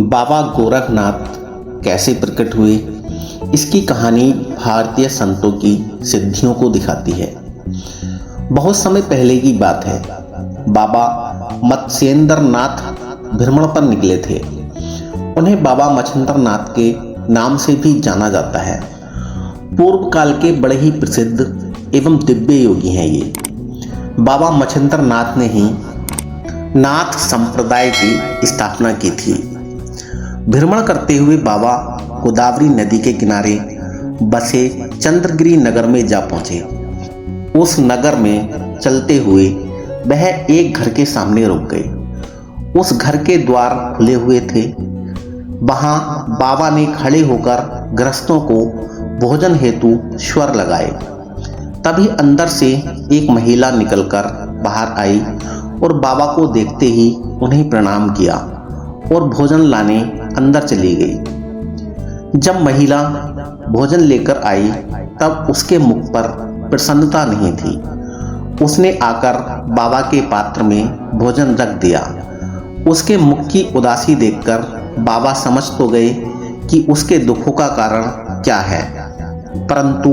बाबा गोरखनाथ कैसे प्रकट हुए, इसकी कहानी भारतीय संतों की सिद्धियों को दिखाती है। बहुत समय पहले की बात है। बाबा मत्स्येंद्र नाथ भ्रमण पर निकले थे। उन्हें बाबा मच्छिंद्र नाथ के नाम से भी जाना जाता है। पूर्व काल के बड़े ही प्रसिद्ध एवं दिव्य योगी हैं ये। बाबा मच्छिंद्र नाथ ने ही नाथ संप्रदाय की स्थापना की थी। भ्रमण करते हुए बाबा गोदावरी नदी के किनारे बसे चंद्रगिरी नगर में जा पहुंचे। उस नगर में चलते हुए वह एक घर के सामने रुक गए। उस घर के द्वार खुले हुए थे। वहां बाबा ने खड़े होकर गृहस्थों को भोजन हेतु स्वर लगाए। तभी अंदर से एक महिला निकलकर बाहर आई और बाबा को देखते ही उन्हें प्रणाम किया और भोजन लाने अंदर चली गई। जब महिला भोजन लेकर आई तब उसके मुख पर प्रसन्नता नहीं थी। उसने आकर बाबा के पात्र में भोजन रख दिया। उसके मुख की उदासी देखकर बाबा समझ तो गए कि उसके दुखों का कारण क्या है, परंतु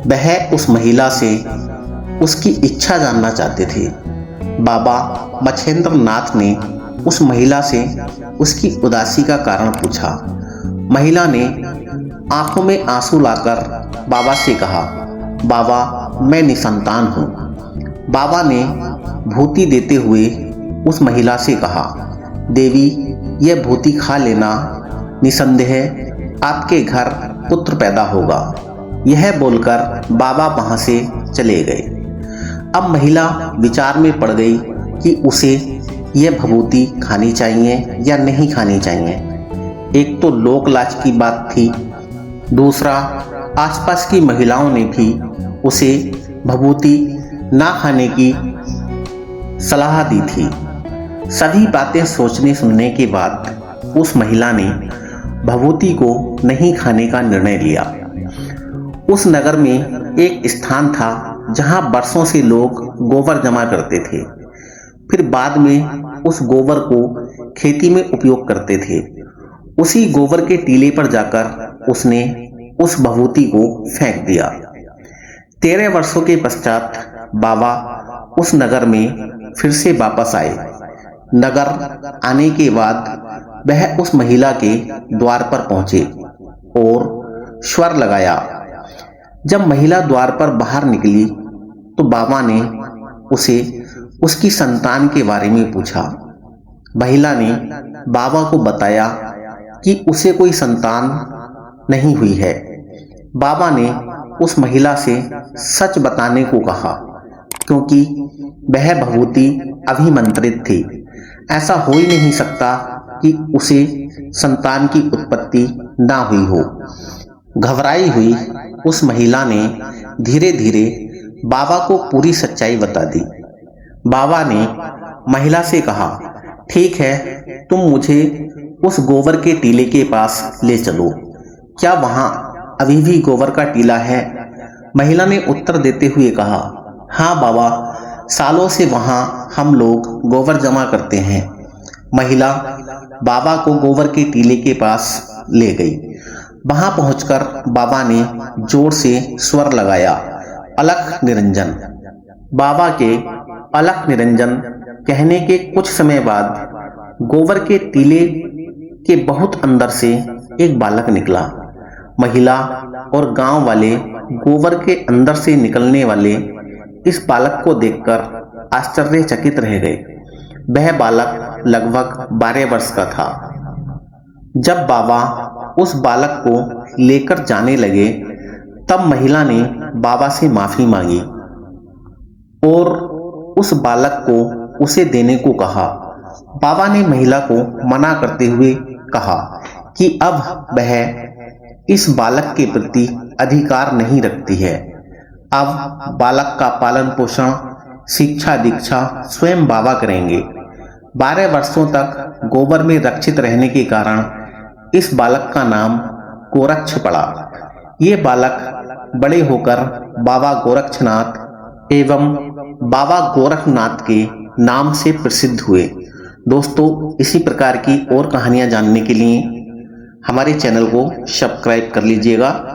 वह उस महिला से उसकी इच्छा जानना चाहते थे। बाबा मच्छिंद्र नाथ ने उस महिला से उसकी उदासी का कारण पूछा। महिला ने आंखों में आंसू लाकर बाबा से कहा, बाबा मैं निसंतान हूँ। बाबा ने भूति देते हुए उस महिला से कहा, देवी यह भूति खा लेना, निसंदेह आपके घर पुत्र पैदा होगा। यह बोलकर बाबा वहां से चले गए। अब महिला विचार में पड़ गई कि उसे यह भभूति खानी चाहिए या नहीं खानी चाहिए। एक तो लोक लाज की बात थी, दूसरा आसपास की महिलाओं ने भी उसे भभूति ना खाने की सलाह दी थी। सभी बातें सोचने सुनने के बाद उस महिला ने भभूति को नहीं खाने का निर्णय लिया। उस नगर में एक स्थान था जहां बरसों से लोग गोबर जमा करते थे, फिर बाद में उस गोबर को खेती में उपयोग करते थे। उसी गोबर के टीले पर जाकर उसने उस भभूति को फेंक दिया। 13 वर्षों के पश्चात बाबा उस नगर में फिर से वापस आए। नगर आने के बाद वह उस महिला के द्वार पर पहुंचे और स्वर लगाया। जब महिला द्वार पर बाहर निकली तो बाबा ने उसे उसकी संतान के बारे में पूछा। महिला ने बाबा को बताया कि उसे कोई संतान नहीं हुई है। बाबा ने उस महिला से सच बताने को कहा, क्योंकि वह भभूति अभिमंत्रित थी। ऐसा हो ही नहीं सकता कि उसे संतान की उत्पत्ति ना हुई हो। घबराई हुई उस महिला ने धीरे धीरे बाबा को पूरी सच्चाई बता दी। बाबा ने महिला से कहा, ठीक है, तुम मुझे उस गोबर के टीले के पास ले चलो। क्या वहां अभी भी गोबर का टीला है? महिला ने उत्तर देते हुए कहा, हाँ बाबा, सालों से वहां हम लोग गोबर जमा करते हैं। महिला बाबा को गोबर के टीले के पास ले गई। वहां पहुंचकर बाबा ने जोर से स्वर लगाया, अलख निरंजन। बाबा के अलख निरंजन कहने के कुछ समय बाद गोबर के टीले के बहुत अंदर से एक बालक निकला। महिला और गांव वाले गोबर के अंदर से निकलने वाले इस बालक को देखकर आश्चर्यचकित रह गए। वह बालक लगभग 12 वर्ष का था। जब बाबा उस बालक को लेकर जाने लगे तब महिला ने बाबा से माफी मांगी और उस बालक को उसे देने को कहा। बाबा ने महिला को मना करते हुए कहा कि अब वह इस बालक के प्रति अधिकार नहीं रखती है। अब बालक का पालन पोषण, शिक्षा दीक्षा स्वयं बाबा करेंगे। 12 वर्षों तक गोबर में रक्षित रहने के कारण इस बालक का नाम गोरक्ष पड़ा। ये बालक बड़े होकर बाबा गोरक्षनाथ एवं बाबा गोरखनाथ के नाम से प्रसिद्ध हुए। दोस्तों, इसी प्रकार की और कहानियां जानने के लिए हमारे चैनल को सब्सक्राइब कर लीजिएगा।